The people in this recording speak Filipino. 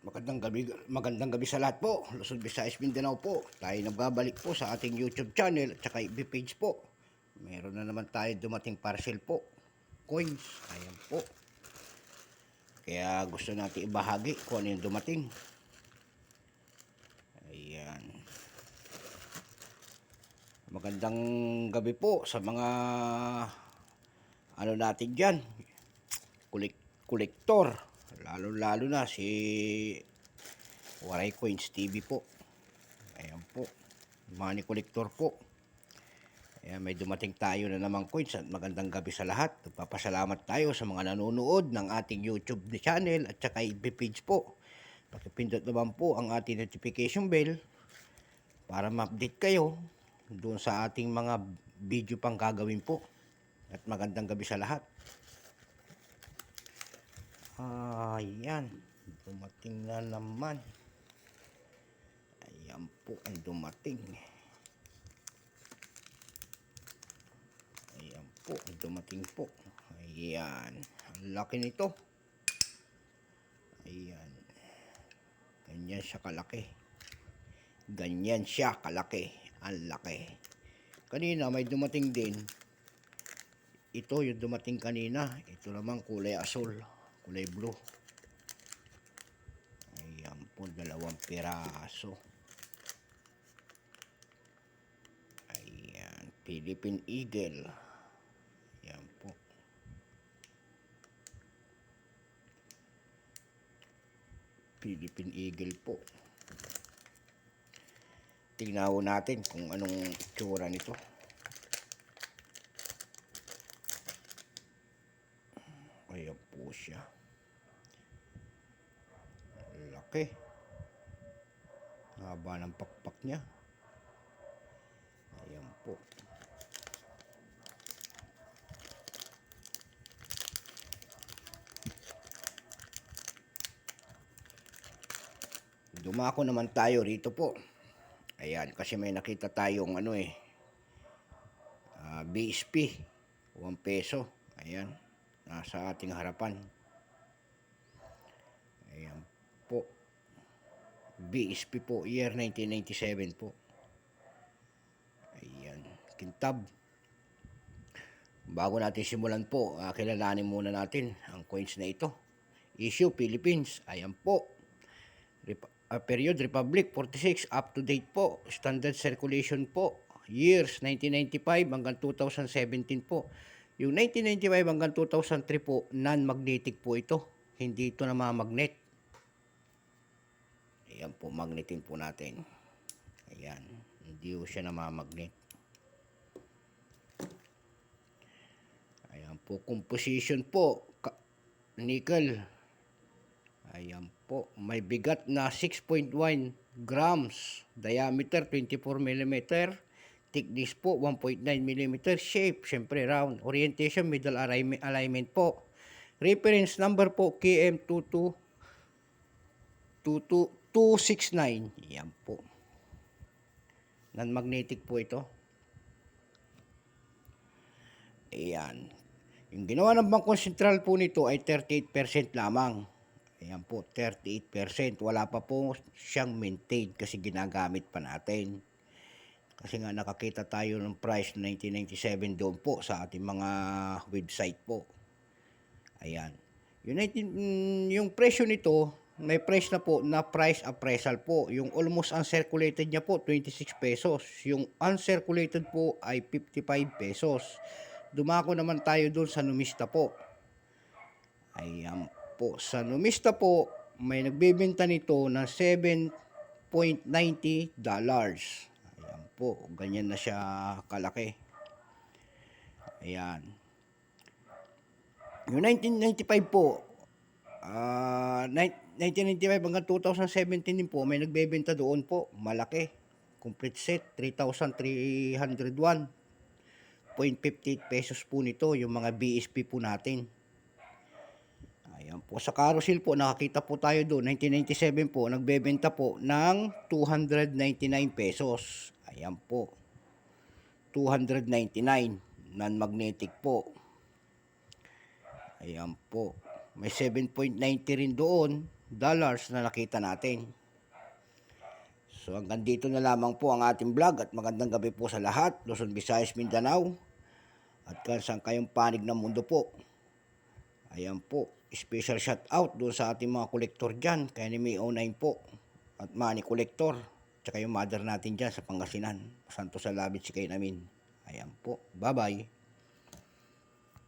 Magandang gabi sa lahat po. Luzon, Visayas, Mindanao po. Tayo nagbabalik po sa ating YouTube channel at saka FB page po. Meron na naman tayo dumating parcel po. Coins. Ayan po. Kaya gusto natin ibahagi kung ano yung dumating. Ayan. Magandang gabi po sa mga ano natin dyan. Kolektor. Lalo na si Waray Coins TV po. Ayan po. Money collector po. Ayan, may dumating tayo na namang coins at magandang gabi sa lahat. Nagpapasalamat tayo sa mga nanonood ng ating YouTube channel at saka FB page po. Pakipindot naman po ang ating notification bell para ma-update kayo doon sa ating mga video pang gagawin po. At magandang gabi sa lahat. Ayan, dumating na naman. Ayan po ang dumating. Ayan po ang dumating po. Ayan, ang laki nito. Ayan, ganyan siya kalaki. Ganyan siya kalaki. Ang laki. Kanina may dumating din. Ito yung dumating kanina. Ito naman kulay asul. Kulay blue. Ayan po, 2 piraso. Ayan, Philippine Eagle. Ayan po. Philippine Eagle po. Tingnan natin kung anong itsura nito. Ayan po siya. Laki. Haba ng pakpak niya. Ayan po. Dumako naman tayo rito po. Ayan, kasi may nakita tayong BSP. 1 peso. Ayan. Nasa ating harapan. Ayan po. BSP po, year 1997 po. Ayan, kintab. Bago natin simulan po, kilalanin muna natin ang coins na ito. Issue Philippines. Ayan po. Period Republic 46, up to date po. Standard circulation po. Years 1995 hanggang 2017 po. Yung 1995 hanggang 2003 po, non-magnetic po ito. Hindi ito namamagnet. Ayan po, magnetin po natin. Ayan, hindi po siya namamagnet. Ayan po, composition po, nickel. Ayan po, may bigat na 6.1 grams, diameter 24 mm, thickness po 1.9 mm, shape, syempre round, orientation, middle alignment po. Reference number po, KM22269. Yan po. Non-magnetic po ito. Ayan. Yung ginawa ng Bangko Sentral po nito ay 38% lamang. Ayan po, 38%. Wala pa po siyang maintained kasi ginagamit pa natin. Kasi nga nakakita tayo ng price 1997 doon po sa ating mga website po. Ayan. Yung presyo nito, may price na po na price appraisal po. Yung almost uncirculated niya po, 26 pesos. Yung uncirculated po ay 55 pesos. Dumako naman tayo doon sa numista po. Ayan po. Sa numista po, may nagbebenta nito ng $7.90. Ayan po. Ganyan na siya kalaki. Ayan. Yung 1995 po, 1995 hanggang 2017 din po, may nagbebenta doon po, malaki. Complete set, 3,301.58 pesos po nito, yung mga BSP po natin. Ayan po, sa carousel po, nakakita po tayo doon, 1997 po, nagbebenta po ng 299 pesos. Ayan po, 299, non-magnetic po. Ayan po. May 7.90 rin doon. dollars na nakita natin. So hanggang dito na lamang po ang ating vlog at magandang gabi po sa lahat, Luzon, Visayas, Mindanao at saan kayong panig ng mundo po. Ayan po, special shout out doon sa ating mga kolektor dyan, kaya ni May 09 po at Money Collector, tsaka yung mother natin dyan sa Pangasinan, Santo Salabit si kayo namin. Ayan po, bye bye.